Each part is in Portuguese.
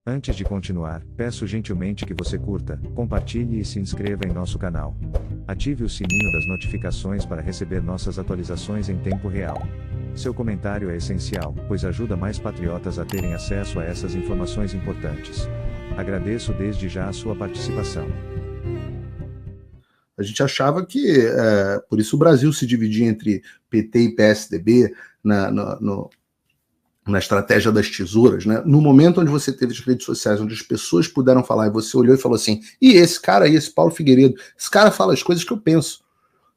Antes de continuar, peço gentilmente que você curta, compartilhe e se inscreva em nosso canal. Ative o sininho das notificações para receber nossas atualizações em tempo real. Seu comentário é essencial, pois ajuda mais patriotas a terem acesso a essas informações importantes. Agradeço desde já a sua participação. A gente achava que, por isso o Brasil se dividia entre PT e PSDB na estratégia das tesouras, né? No momento onde você teve as redes sociais, onde as pessoas puderam falar, e você olhou e falou assim, e esse cara aí, esse Paulo Figueiredo, esse cara fala as coisas que eu penso.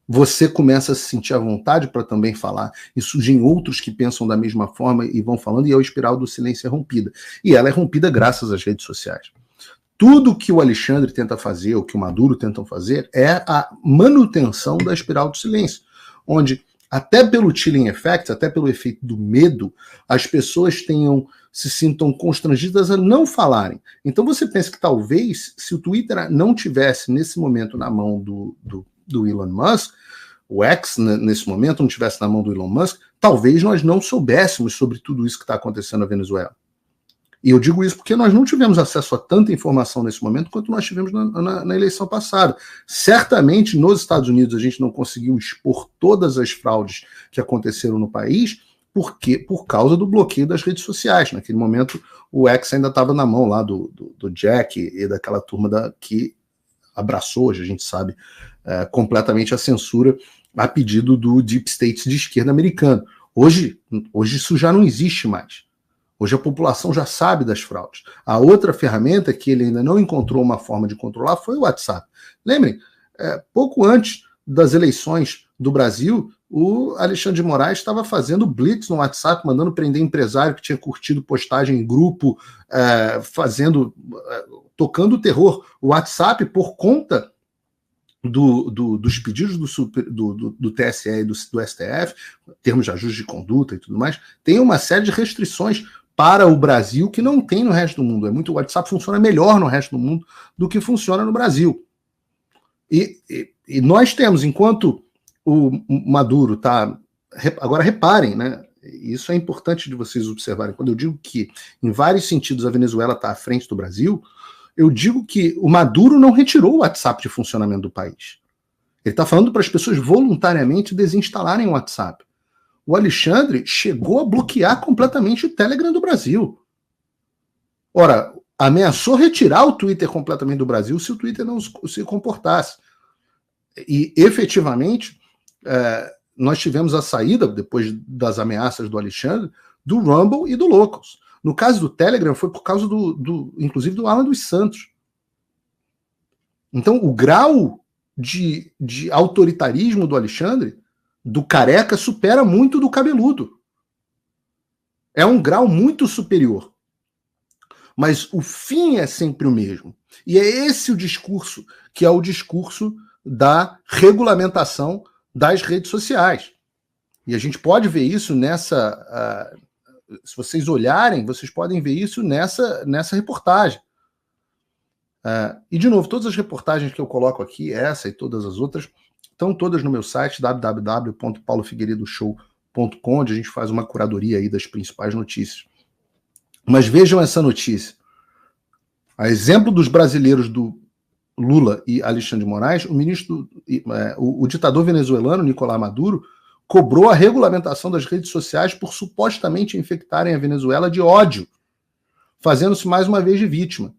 Você começa a se sentir à vontade para também falar, e surgem outros que pensam da mesma forma e vão falando, e a espiral do silêncio é rompida. E ela é rompida graças às redes sociais. Tudo que o Alexandre tenta fazer, o que o Maduro tentam fazer, é a manutenção da espiral do silêncio, onde até pelo chilling effect, até pelo efeito do medo, as pessoas se sintam constrangidas a não falarem. Então você pensa que talvez, se o Twitter não tivesse nesse momento na mão do Elon Musk, o X nesse momento não tivesse na mão do Elon Musk, talvez nós não soubéssemos sobre tudo isso que está acontecendo na Venezuela. E eu digo isso porque nós não tivemos acesso a tanta informação nesse momento quanto nós tivemos na eleição passada. Certamente, nos Estados Unidos, a gente não conseguiu expor todas as fraudes que aconteceram no país por causa do bloqueio das redes sociais. Naquele momento, o X ainda estava na mão lá do Jack e daquela turma que abraçou, hoje a gente sabe, completamente a censura a pedido do Deep State de esquerda americano. Hoje isso já não existe mais. Hoje a população já sabe das fraudes. A outra ferramenta que ele ainda não encontrou uma forma de controlar foi o WhatsApp. Lembrem, pouco antes das eleições do Brasil, o Alexandre de Moraes estava fazendo blitz no WhatsApp, mandando prender empresário que tinha curtido postagem em grupo, tocando o terror. O WhatsApp, por conta dos pedidos do TSE e do STF, termos de ajuste de conduta e tudo mais, tem uma série de restrições para o Brasil que não tem no resto do mundo. O WhatsApp funciona melhor no resto do mundo do que funciona no Brasil. E nós temos, enquanto o Maduro está... Agora reparem, né? Isso é importante de vocês observarem. Quando eu digo que, em vários sentidos, a Venezuela está à frente do Brasil, eu digo que o Maduro não retirou o WhatsApp de funcionamento do país. Ele está falando para as pessoas voluntariamente desinstalarem o WhatsApp. O Alexandre chegou a bloquear completamente o Telegram do Brasil. Ora, ameaçou retirar o Twitter completamente do Brasil se o Twitter não se comportasse. E, efetivamente, nós tivemos a saída, depois das ameaças do Alexandre, do Rumble e do Locals. No caso do Telegram, foi por causa inclusive do Alan dos Santos. Então, o grau de autoritarismo do Alexandre, do careca, supera muito do cabeludo. É um grau muito superior. Mas o fim é sempre o mesmo. E é esse o discurso, que é o discurso da regulamentação das redes sociais. E a gente pode ver isso se vocês olharem, vocês podem ver isso nessa reportagem. E, de novo, todas as reportagens que eu coloco aqui, essa e todas as outras, estão todas no meu site, www.paulofigueiredoshow.com, onde a gente faz uma curadoria aí das principais notícias. Mas vejam essa notícia. A exemplo dos brasileiros do Lula e Alexandre de Moraes, o ditador venezuelano, Nicolás Maduro, cobrou a regulamentação das redes sociais por supostamente infectarem a Venezuela de ódio, fazendo-se mais uma vez de vítima.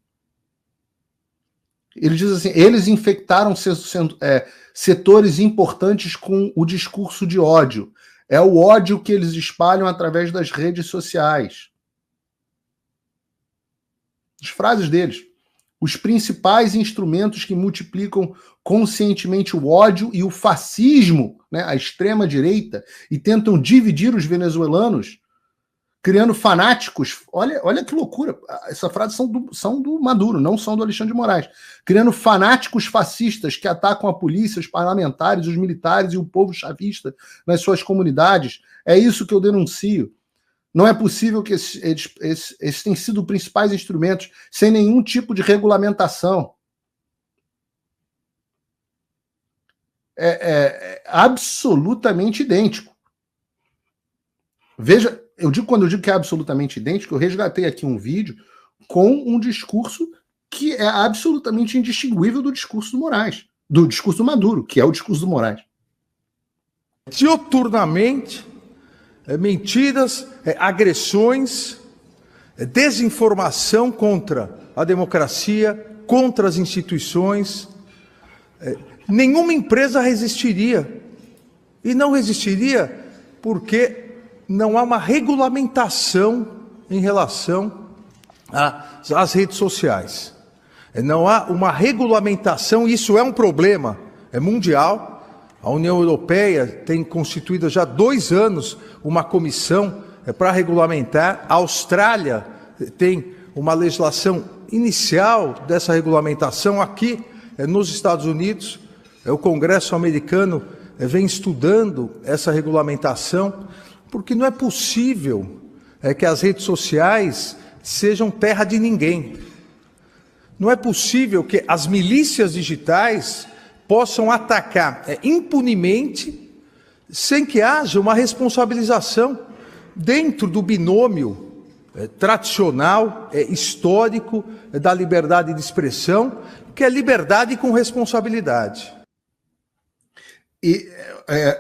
Ele diz assim, eles infectaram setores importantes com o discurso de ódio. É o ódio que eles espalham através das redes sociais. As frases deles. Os principais instrumentos que multiplicam conscientemente o ódio e o fascismo, né, a extrema-direita, e tentam dividir os venezuelanos, criando fanáticos. Olha que loucura. Essas frases são do Maduro, não são do Alexandre de Moraes. Criando fanáticos fascistas que atacam a polícia, os parlamentares, os militares e o povo chavista nas suas comunidades. É isso que eu denuncio. Não é possível que esses tenham sido os principais instrumentos sem nenhum tipo de regulamentação. É absolutamente idêntico. Veja, quando eu digo que é absolutamente idêntico, eu resgatei aqui um vídeo com um discurso que é absolutamente indistinguível do discurso do Moraes, do discurso do Maduro, que é o discurso do Moraes. Dioturnamente, mentiras, agressões, desinformação contra a democracia, contra as instituições. Nenhuma empresa resistiria. E não resistiria porque não há uma regulamentação em relação às redes sociais. Não há uma regulamentação, isso é um problema, é mundial. A União Europeia tem constituído já há 2 anos uma comissão para regulamentar. A Austrália tem uma legislação inicial dessa regulamentação. Aqui, nos Estados Unidos, o Congresso americano vem estudando essa regulamentação, porque não é possível que as redes sociais sejam terra de ninguém. Não é possível que as milícias digitais possam atacar impunemente, sem que haja uma responsabilização dentro do binômio tradicional, histórico, da liberdade de expressão, que é liberdade com responsabilidade. E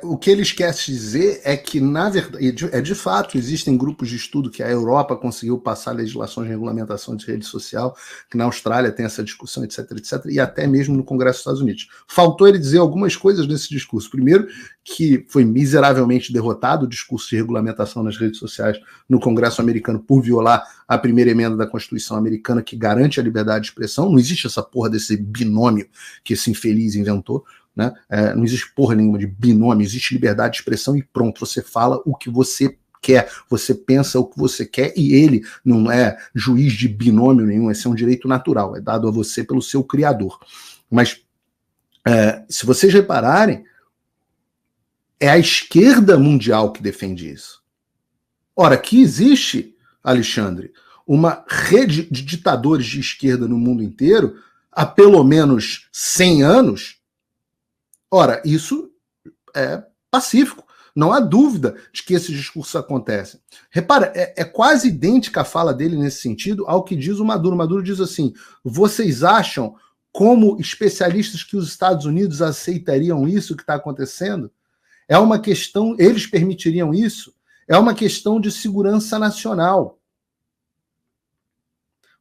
o que ele esquece de dizer é que, na verdade, de fato, existem grupos de estudo que a Europa conseguiu passar legislações de regulamentação de rede social, que na Austrália tem essa discussão, etc, etc, e até mesmo no Congresso dos Estados Unidos. Faltou ele dizer algumas coisas nesse discurso. Primeiro, que foi miseravelmente derrotado o discurso de regulamentação nas redes sociais no Congresso americano por violar a primeira emenda da Constituição americana, que garante a liberdade de expressão. Não existe essa porra desse binômio que esse infeliz inventou. Né? Não existe porra nenhuma de binômio, existe liberdade de expressão e pronto, você fala o que você quer, você pensa o que você quer e ele não é juiz de binômio nenhum, esse é um direito natural, é dado a você pelo seu criador. Mas, se vocês repararem, é a esquerda mundial que defende isso. Ora, aqui existe, Alexandre, uma rede de ditadores de esquerda no mundo inteiro há pelo menos 100 anos. Ora, isso é pacífico. Não há dúvida de que esses discursos acontecem. Repara, é quase idêntica a fala dele nesse sentido ao que diz o Maduro. O Maduro diz assim: vocês acham, como especialistas, que os Estados Unidos aceitariam isso que está acontecendo? É uma questão, eles permitiriam isso? É uma questão de segurança nacional.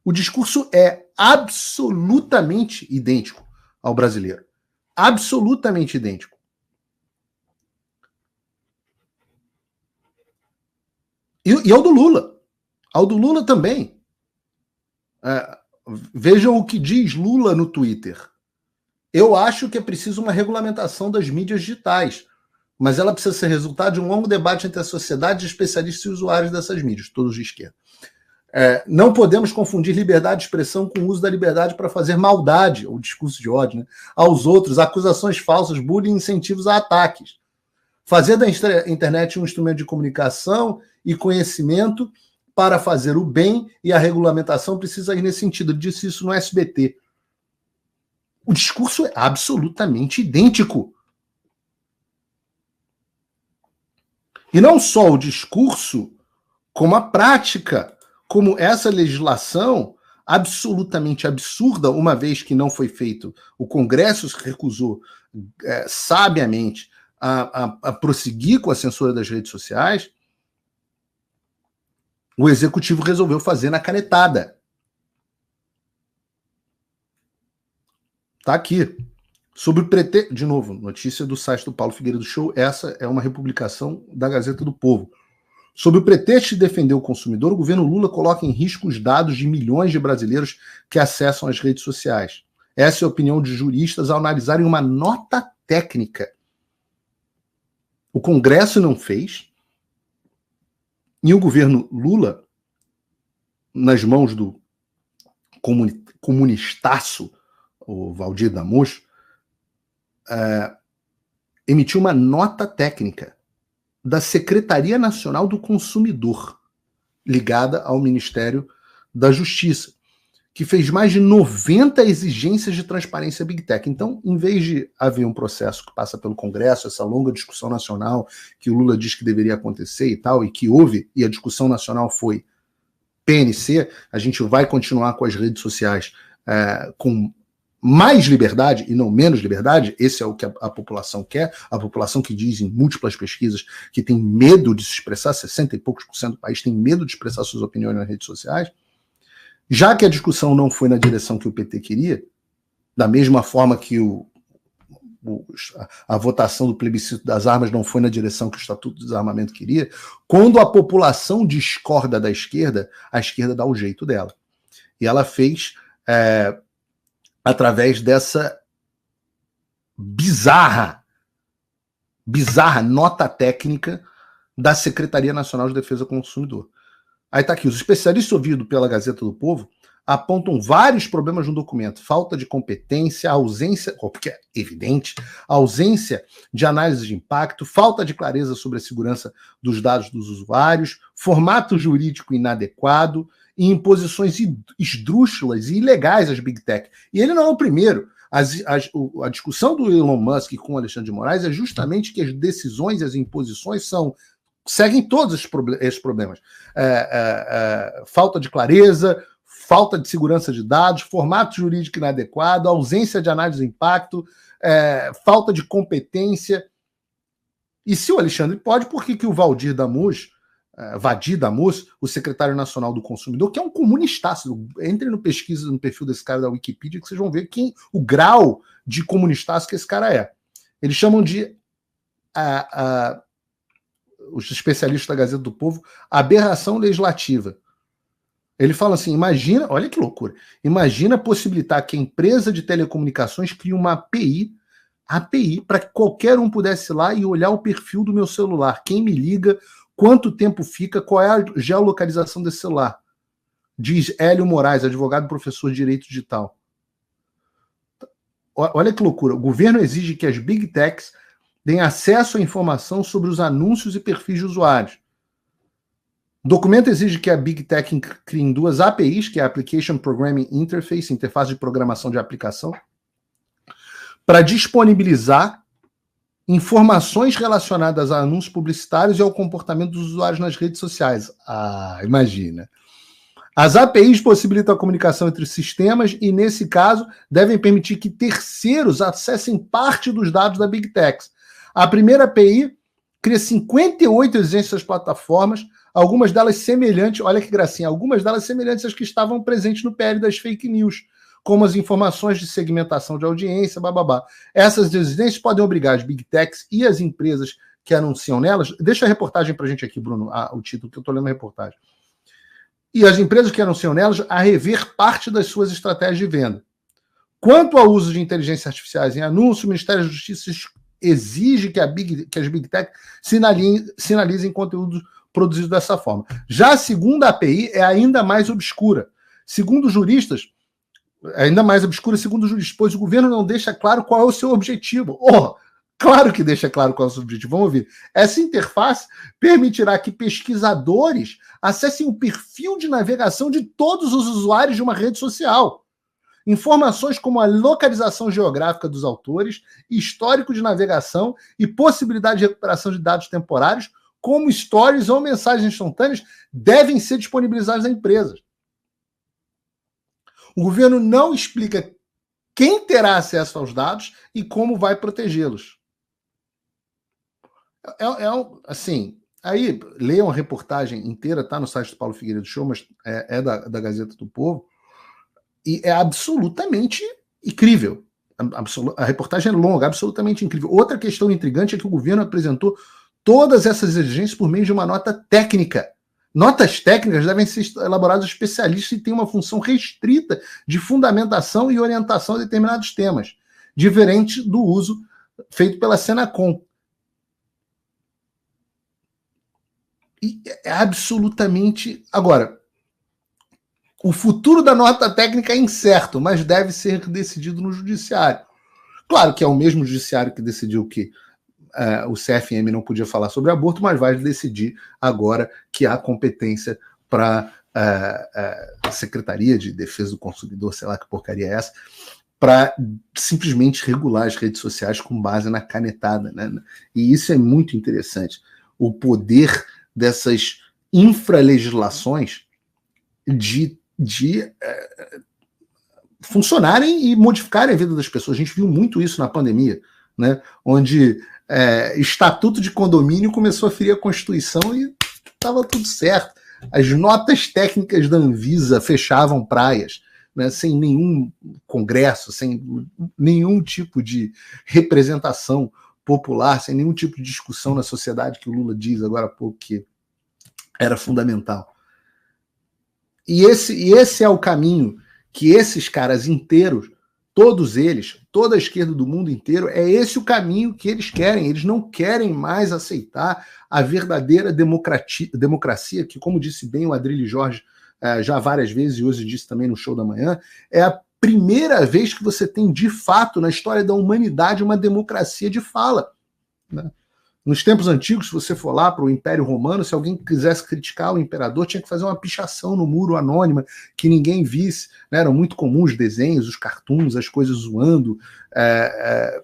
O discurso é absolutamente idêntico ao brasileiro. Absolutamente idêntico. E ao do Lula. Ao do Lula também. Vejam o que diz Lula no Twitter. Eu acho que é preciso uma regulamentação das mídias digitais, mas ela precisa ser resultado de um longo debate entre a sociedade, especialistas e usuários dessas mídias, todos de esquerda. Não podemos confundir liberdade de expressão com o uso da liberdade para fazer maldade, ou discurso de ódio, né, aos outros, acusações falsas, bullying e incentivos a ataques. Fazer da internet um instrumento de comunicação e conhecimento para fazer o bem, e a regulamentação precisa ir nesse sentido. Ele disse isso no SBT. O discurso é absolutamente idêntico. E não só o discurso, como a prática. Como essa legislação absolutamente absurda, uma vez que não foi feito, o Congresso se recusou sabiamente a prosseguir com a censura das redes sociais, o Executivo resolveu fazer na canetada. Está aqui. Sobre o pretexto, de novo, notícia do site do Paulo Figueiredo Show, essa é uma republicação da Gazeta do Povo. Sob o pretexto de defender o consumidor, o governo Lula coloca em risco os dados de milhões de brasileiros que acessam as redes sociais. Essa é a opinião de juristas ao analisarem uma nota técnica. O Congresso não fez, e o governo Lula, nas mãos do comunistaço, o Valdir Damocho, emitiu uma nota técnica da Secretaria Nacional do Consumidor, ligada ao Ministério da Justiça, que fez mais de 90 exigências de transparência Big Tech. Então, em vez de haver um processo que passa pelo Congresso, essa longa discussão nacional que o Lula diz que deveria acontecer e tal, e que houve, e a discussão nacional foi PNC, a gente vai continuar com as redes sociais com mais liberdade e não menos liberdade. Esse é o que a população quer, a população que diz em múltiplas pesquisas que tem medo de se expressar, 60 e poucos % do país tem medo de expressar suas opiniões nas redes sociais. Já que a discussão não foi na direção que o PT queria, da mesma forma que a votação do plebiscito das armas não foi na direção que o Estatuto do Desarmamento queria, quando a população discorda da esquerda, a esquerda dá o jeito dela. E ela fez através dessa bizarra nota técnica da Secretaria Nacional de Defesa do Consumidor. Aí está aqui, os especialistas ouvidos pela Gazeta do Povo apontam vários problemas no documento: falta de competência, ausência, porque é evidente, ausência de análise de impacto, falta de clareza sobre a segurança dos dados dos usuários, formato jurídico inadequado e imposições esdrúxulas e ilegais às Big Tech. E ele não é o primeiro. A discussão do Elon Musk com o Alexandre de Moraes é justamente que as decisões e as imposições seguem todos esses problemas. Falta de clareza, falta de segurança de dados, formato jurídico inadequado, ausência de análise de impacto, falta de competência. E se o Alexandre pode, por que o Vadir Damus, o secretário nacional do consumidor, que é um comunistaço, entre no pesquisa no perfil desse cara da Wikipedia que vocês vão ver o grau de comunistaço que esse cara é. Eles chamam de os especialistas da Gazeta do Povo, aberração legislativa. Ele fala assim, olha que loucura, imagina possibilitar que a empresa de telecomunicações crie uma API para que qualquer um pudesse ir lá e olhar o perfil do meu celular, quem me liga, quanto tempo fica, qual é a geolocalização desse celular. Diz Hélio Moraes, advogado e professor de Direito Digital. Olha que loucura, o governo exige que as Big Techs deem acesso à informação sobre os anúncios e perfis de usuários. O documento exige que a Big Tech crie duas APIs, que é a Application Programming Interface, interface de programação de aplicação, para disponibilizar informações relacionadas a anúncios publicitários e ao comportamento dos usuários nas redes sociais. Imagina. As APIs possibilitam a comunicação entre sistemas e, nesse caso, devem permitir que terceiros acessem parte dos dados da Big Techs. A primeira API cria 58 exigências das plataformas, algumas delas semelhantes, olha que gracinha, algumas delas semelhantes às que estavam presentes no PL das fake news, como as informações de segmentação de audiência, bababá. Essas exigências podem obrigar as Big Techs e as empresas que anunciam nelas, deixa a reportagem para a gente aqui, Bruno, o título que eu estou lendo a reportagem, e as empresas que anunciam nelas a rever parte das suas estratégias de venda. Quanto ao uso de inteligência artificiais em anúncios, o Ministério da Justiça exige que as Big Tech sinalizem conteúdos produzidos dessa forma. Já a segunda API é ainda mais obscura. Segundo juristas, pois o governo não deixa claro qual é o seu objetivo. Claro que deixa claro qual é o seu objetivo. Vamos ouvir. Essa interface permitirá que pesquisadores acessem o perfil de navegação de todos os usuários de uma rede social. Informações como a localização geográfica dos autores, histórico de navegação e possibilidade de recuperação de dados temporários, como stories ou mensagens instantâneas, devem ser disponibilizadas a empresas. O governo não explica quem terá acesso aos dados e como vai protegê-los. Assim, aí leiam a reportagem inteira, tá no site do Paulo Figueiredo Show, mas é da Gazeta do Povo, e é absolutamente incrível. A reportagem é longa, absolutamente incrível. Outra questão intrigante é que o governo apresentou todas essas exigências por meio de uma nota técnica. Notas técnicas devem ser elaboradas por especialistas e têm uma função restrita de fundamentação e orientação a determinados temas, diferente do uso feito pela Senacom. E é absolutamente... Agora, o futuro da nota técnica é incerto, mas deve ser decidido no judiciário. Claro que é o mesmo judiciário que decidiu que o CFM não podia falar sobre aborto, mas vai decidir agora que há competência para a Secretaria de Defesa do Consumidor, sei lá que porcaria é essa, para simplesmente regular as redes sociais com base na canetada, né? E isso é muito interessante. O poder dessas infralegislações de funcionarem e modificarem a vida das pessoas. A gente viu muito isso na pandemia, né? Onde estatuto de condomínio começou a ferir a Constituição e estava tudo certo. As notas técnicas da Anvisa fechavam praias, né, sem nenhum congresso, sem nenhum tipo de representação popular, sem nenhum tipo de discussão na sociedade, que o Lula diz agora há pouco que era fundamental. E esse é o caminho que esses caras inteiros, todos eles, toda a esquerda do mundo inteiro, é esse o caminho que eles querem. Eles não querem mais aceitar a verdadeira democracia, que, como disse bem o Adrilho Jorge já várias vezes, e hoje disse também no Show da Manhã, é a primeira vez que você tem, de fato, na história da humanidade, uma democracia de fala, né? Nos tempos antigos, se você for lá para o Império Romano, se alguém quisesse criticar o imperador, tinha que fazer uma pichação no muro anônima, que ninguém visse, né? Eram muito comuns os desenhos, os cartoons, as coisas zoando,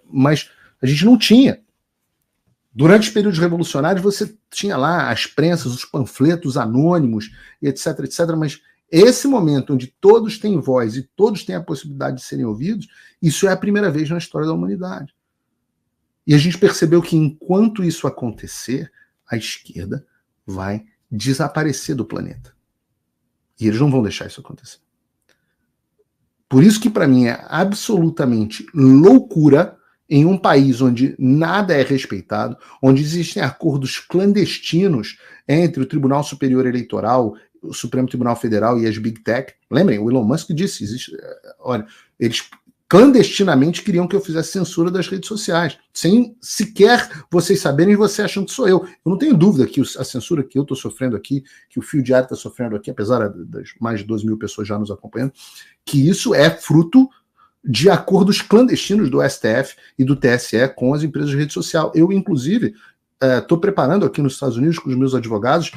mas a gente não tinha. Durante os períodos revolucionários, você tinha lá as prensas, os panfletos anônimos, etc, mas esse momento onde todos têm voz e todos têm a possibilidade de serem ouvidos, isso é a primeira vez na história da humanidade. E a gente percebeu que enquanto isso acontecer, a esquerda vai desaparecer do planeta. E eles não vão deixar isso acontecer. Por isso que para mim é absolutamente loucura, em um país onde nada é respeitado, onde existem acordos clandestinos entre o Tribunal Superior Eleitoral, o Supremo Tribunal Federal e as Big Tech. Lembrem, o Elon Musk disse, olha, eles clandestinamente queriam que eu fizesse censura das redes sociais, sem sequer vocês saberem e você achando que sou eu. Eu não tenho dúvida que a censura que eu estou sofrendo aqui, que o Fio Diário está sofrendo aqui, apesar das mais de 12 mil pessoas já nos acompanhando, que isso é fruto de acordos clandestinos do STF e do TSE com as empresas de rede social. Eu, inclusive, estou preparando aqui nos Estados Unidos, com os meus advogados,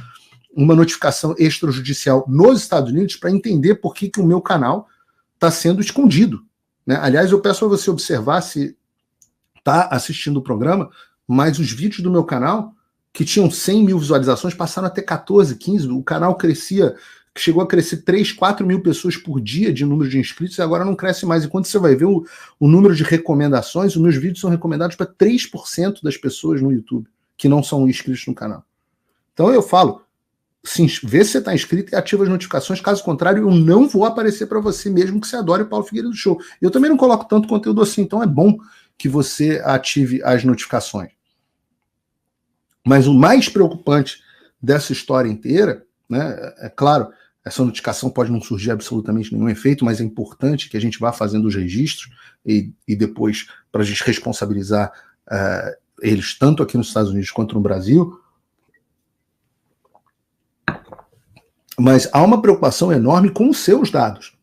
uma notificação extrajudicial nos Estados Unidos para entender por que o meu canal está sendo escondido, né? Aliás, eu peço a você observar se está assistindo o programa, mas os vídeos do meu canal, que tinham 100 mil visualizações, passaram a ter 14, 15. O canal crescia, chegou a crescer 3, 4 mil pessoas por dia de número de inscritos, e agora não cresce mais. E quando você vai ver o número de recomendações, os meus vídeos são recomendados para 3% das pessoas no YouTube, que não são inscritos no canal. Então eu falo, vê se você está inscrito e ativa as notificações, caso contrário eu não vou aparecer para você, mesmo que você adore o Paulo Figueiredo Show. Eu também não coloco tanto conteúdo assim, então é bom que você ative as notificações. Mas o mais preocupante dessa história inteira, né, é claro, essa notificação pode não surgir absolutamente nenhum efeito, mas é importante que a gente vá fazendo os registros e depois, para a gente responsabilizar eles, tanto aqui nos Estados Unidos quanto no Brasil. Mas há uma preocupação enorme com os seus dados.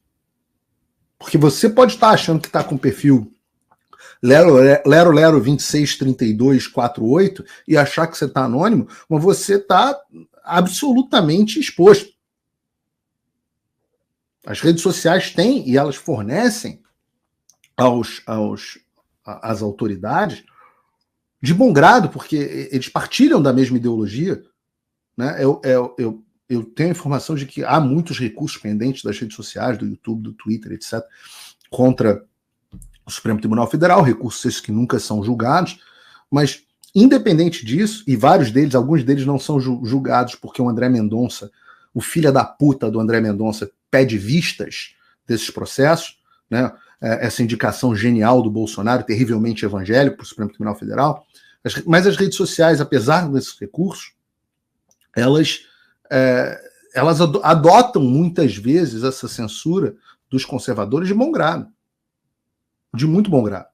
Porque você pode estar achando que está com o perfil Lero263248 e achar que você está anônimo, mas você está absolutamente exposto. As redes sociais têm, e elas fornecem às autoridades de bom grado, porque eles partilham da mesma ideologia, né? Eu tenho a informação de que há muitos recursos pendentes das redes sociais, do YouTube, do Twitter, etc., contra o Supremo Tribunal Federal, recursos esses que nunca são julgados, mas independente disso, e alguns deles não são julgados porque o André Mendonça, o filho da puta do André Mendonça, pede vistas desses processos, né? Essa indicação genial do Bolsonaro, terrivelmente evangélico, para o Supremo Tribunal Federal, mas as redes sociais, apesar desses recursos, elas adotam muitas vezes essa censura dos conservadores de bom grado, de muito bom grado.